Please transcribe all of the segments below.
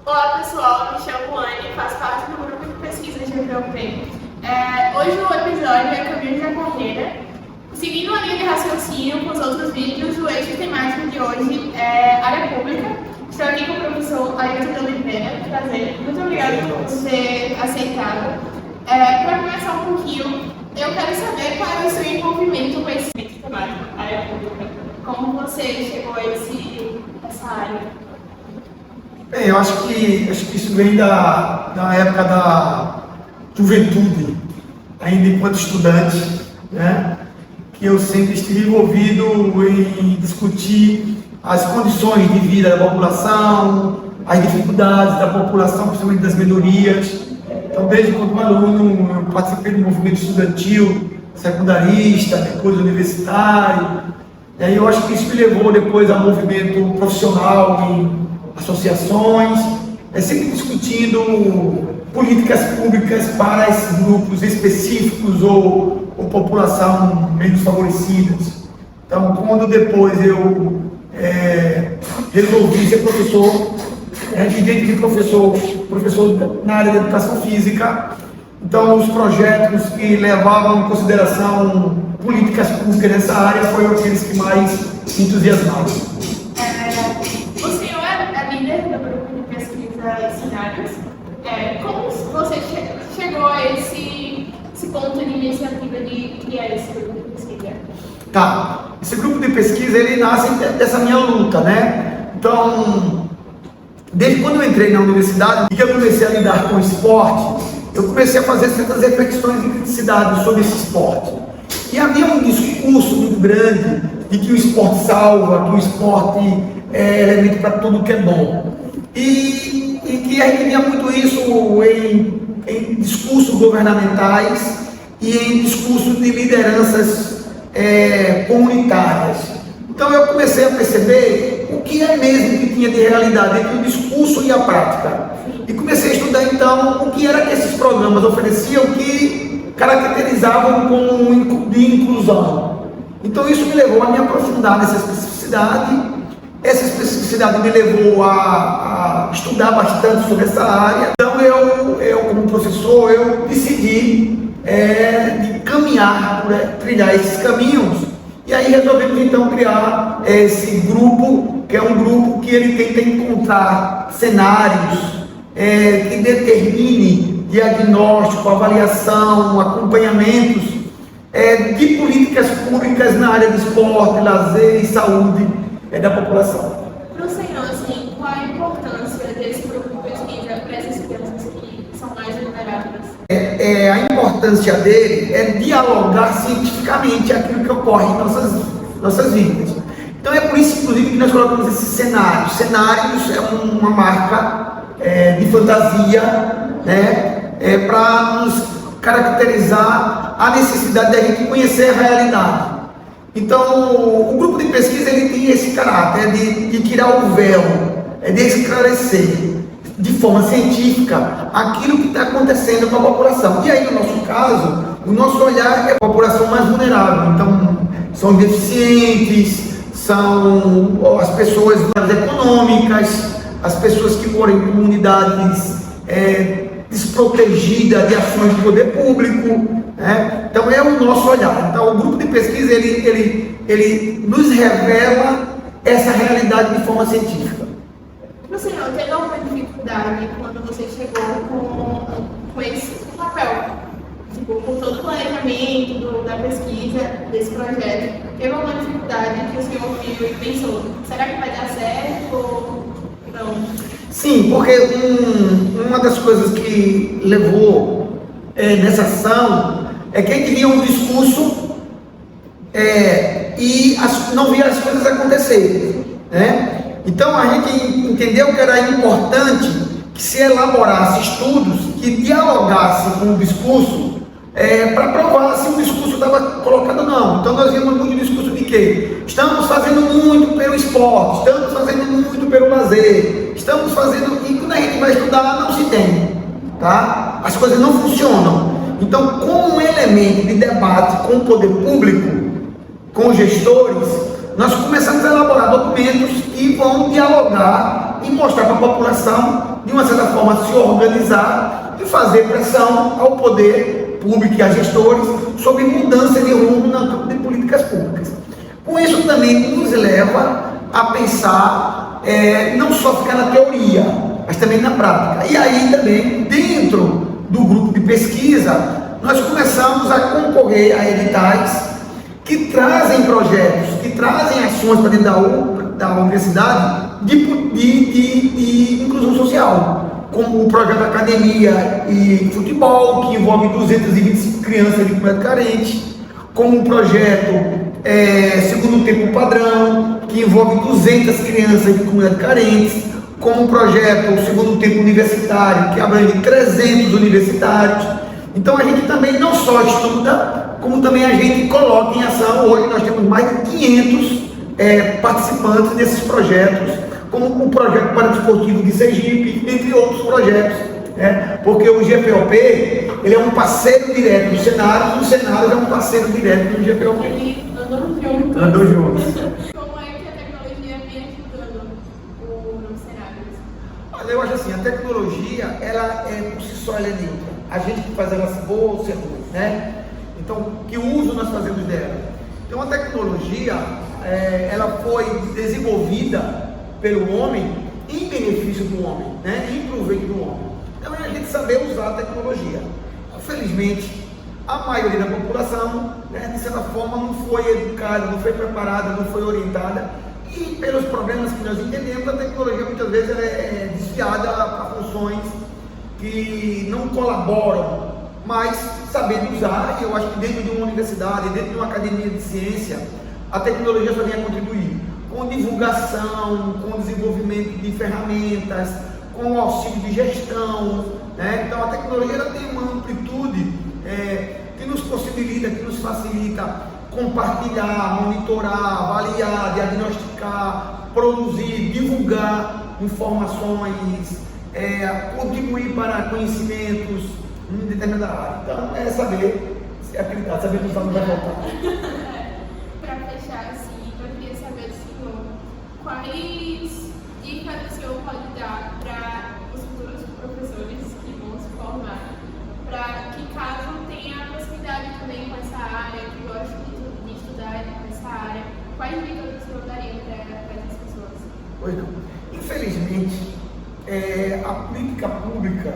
Olá pessoal, me chamo Anne, faço parte do grupo de pesquisa de GPOP. Hoje o episódio é Caminhos da Carreira. Seguindo a linha de raciocínio com os outros vídeos, o eixo temático de hoje é área pública. Estou aqui com o professor Ailton de Oliveira. Prazer, muito obrigada por ter aceitado. Para começar um pouquinho, eu quero saber qual é o seu envolvimento com esse eixo temático, área pública. Como você chegou a essa área? Bem, eu acho que isso vem da época da juventude, ainda enquanto estudante, né? Que eu sempre estive envolvido em discutir as condições de vida da população, as dificuldades da população, principalmente das minorias. Então, desde quando aluno, eu participei do movimento estudantil, secundarista, depois universitário. E aí eu acho que isso me levou depois ao movimento profissional em associações, sempre discutindo políticas públicas para esses grupos específicos ou população menos favorecidas. Então, quando depois eu resolvi ser professor, evidente que professor na área da educação física, então os projetos que levavam em consideração políticas públicas nessa área foram aqueles que mais me entusiasmavam. Do grupo de pesquisa e cenários. Como você chegou a esse ponto de iniciativa de criar esse grupo de pesquisa? Tá, esse grupo de pesquisa ele nasce dessa minha luta, né? Então, desde quando eu entrei na universidade e que eu comecei a lidar com o esporte, eu comecei a fazer certas reflexões de criticidade sobre esse esporte. E havia um discurso muito grande de que o esporte salva, que o esporte é elemento para tudo que é bom. E que a gente via muito isso em discursos governamentais e em discursos de lideranças comunitárias. Então eu comecei a perceber o que é mesmo que tinha de realidade entre o discurso e a prática. E comecei a estudar então o que era que esses programas ofereciam que caracterizavam como de inclusão. Então isso me levou a me aprofundar nessa especificidade. Essa especificidade me levou a estudar bastante sobre essa área. Então eu como professor, eu decidi de caminhar, trilhar esses caminhos. E aí resolvemos então criar esse grupo, que é um grupo que ele tenta encontrar cenários que determine diagnóstico, avaliação, acompanhamentos de políticas públicas na área de esporte, lazer e saúde da população. Para o senhor, assim, qual a importância desse grupo de pesquisa para essas crianças que são mais vulneráveis? A importância dele é dialogar cientificamente aquilo que ocorre em nossas vidas. Então é por isso, inclusive, que nós colocamos esses cenários. Cenários é uma marca de fantasia, né, para nos caracterizar a necessidade de a gente conhecer a realidade. Então, o grupo de pesquisa ele tem esse caráter de tirar o véu, de esclarecer de forma científica aquilo que está acontecendo com a população. E aí, no nosso caso, o nosso olhar é a população mais vulnerável. Então, são deficientes, são as pessoas econômicas, as pessoas que moram em comunidades desprotegidas de ações do poder público. Então é o nosso olhar. Então o grupo de pesquisa ele nos revela essa realidade de forma científica. O senhor teve alguma dificuldade quando você chegou com esse papel? Tipo, com todo o planejamento da pesquisa, desse projeto, teve alguma dificuldade que o senhor viu e pensou, será que vai dar certo ou não? Sim, porque uma das coisas que levou nessa ação é que a gente via um discurso e não via as coisas acontecerem, né? Então a gente entendeu que era importante que se elaborasse estudos que dialogassem com o discurso para provar se o discurso estava colocado ou não. Então nós vimos muito discurso de quê? Estamos fazendo muito pelo esporte, estamos fazendo muito pelo lazer, estamos fazendo, e quando a gente vai estudar não se tem, tá? As coisas não funcionam. Então, como um elemento de debate com o poder público, com os gestores, nós começamos a elaborar documentos que vão dialogar e mostrar para a população, de uma certa forma, se organizar e fazer pressão ao poder público e a gestores sobre mudança de rumo na campo de políticas públicas. Com isso também nos leva a pensar, não só ficar na teoria, mas também na prática. E aí também, dentro do grupo de pesquisa, nós começamos a concorrer a editais que trazem projetos, que trazem ações para dentro da universidade de inclusão social, como o projeto Academia e Futebol, que envolve 225 crianças de comunidade carente, como o projeto Segundo Tempo Padrão, que envolve 200 crianças de comunidade carentes, como o projeto Segundo Tempo Universitário, que abrange 300 universitários. Então a gente também não só estuda, como também a gente coloca em ação. Hoje nós temos mais de 500 participantes desses projetos, como o projeto Paradesportivo de Sergipe, entre outros projetos, porque o GPOP ele é um parceiro direto do Senaros, e o Senaros é um parceiro direto do GPOP. Ele andou juntos. Como é que a tecnologia vem ajudando o Senaros? Olha, eu acho assim, a tecnologia, ela por si só ela é neutra. A gente que faz ela ser boa ou ser ruim, né? Então, que uso nós fazemos dela? Então, a tecnologia, ela foi desenvolvida pelo homem em benefício do homem, né? Em proveito do homem. Então, é a gente saber usar a tecnologia. Infelizmente, a maioria da população, de certa forma, não foi educada, não foi preparada, não foi orientada. E pelos problemas que nós entendemos, a tecnologia muitas vezes ela é desviada para funções que não colaboram, mas sabendo usar. E eu acho que dentro de uma universidade, dentro de uma academia de ciência, a tecnologia só vem a contribuir com divulgação, com desenvolvimento de ferramentas, com auxílio de gestão, né? Então a tecnologia ela tem uma amplitude que nos possibilita, que nos facilita compartilhar, monitorar, avaliar, diagnosticar, produzir, divulgar informações, contribuir para conhecimentos em determinada área. Então é saber, acreditar, saber que o não vai voltar. Para fechar, assim, eu queria saber do senhor, quais dicas o senhor pode dar para os futuros professores que vão se formar, para que caso tenha proximidade também com essa área, que goste de estudar com essa área, quais dicas o senhor daria para essas pessoas? Pois não. Infelizmente, a política pública,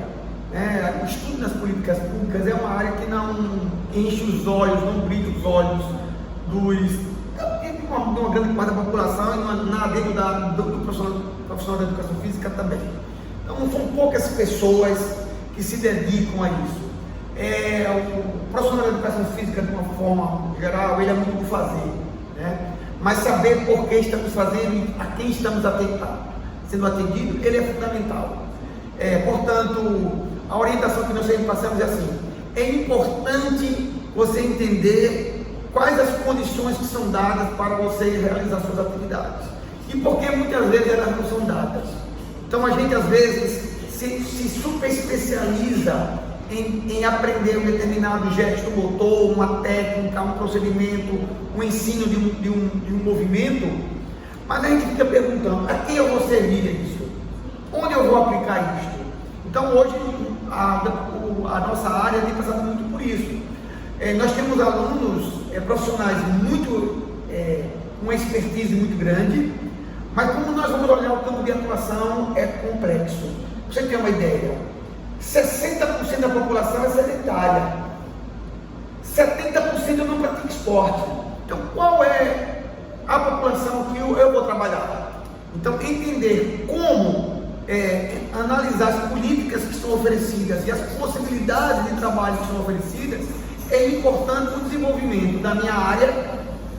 o estudo das políticas públicas é uma área que não enche os olhos, não brilha os olhos de uma grande parte da população e dentro do profissional da educação física também. Então, são poucas pessoas que se dedicam a isso. O profissional da educação física, de uma forma geral, ele é muito do fazer, né? Mas saber por que estamos fazendo e a quem estamos sendo atendido, ele é fundamental. Portanto, a orientação que nós sempre passamos é assim: é importante você entender quais as condições que são dadas para você realizar suas atividades e por que muitas vezes elas não são dadas. Então a gente às vezes se super especializa em aprender um determinado gesto motor, uma técnica, um procedimento, um ensino de um movimento, mas a gente fica perguntando: a quem eu vou servir isso? Onde eu vou aplicar isso? Então hoje a nossa área tem passado muito por isso. Nós temos alunos profissionais com uma expertise muito grande, mas como nós vamos olhar o campo de atuação, é complexo. Pra você ter uma ideia, 60% da população é sedentária, 70% não pratica esporte. Então qual é a população que eu vou trabalhar? Então entender como analisar as políticas que são oferecidas e as possibilidades de trabalho que são oferecidas é importante no desenvolvimento da minha área,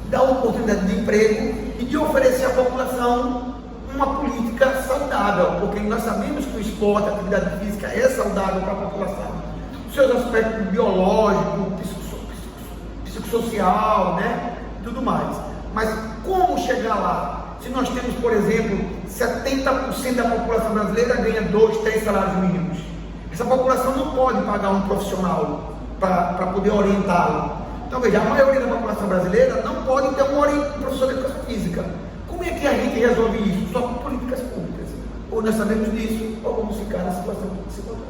da oportunidade de emprego e de oferecer à população uma política saudável, porque nós sabemos que o esporte, a atividade física é saudável para a população. Os seus aspectos biológico, psicossocial, né? Tudo mais. Mas como chegar lá? Se nós temos, por exemplo, 70% da população brasileira ganha 2, 3 salários mínimos. Essa população não pode pagar um profissional para poder orientá-lo. Então veja, a maioria da população brasileira não pode ter um professor de educação física. Como é que a gente resolve isso? Só com políticas públicas. ou nós sabemos disso, ou vamos ficar na situação que se encontramos.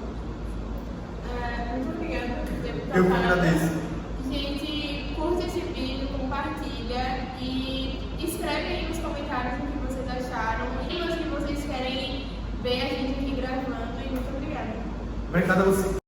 Muito obrigada por ter Eu que agradeço. Gente, curte esse vídeo, compartilha e escreve aí nos comentários o que vocês acharam e o que vocês querem ver a gente aqui gravando. E muito obrigada. Obrigado a você.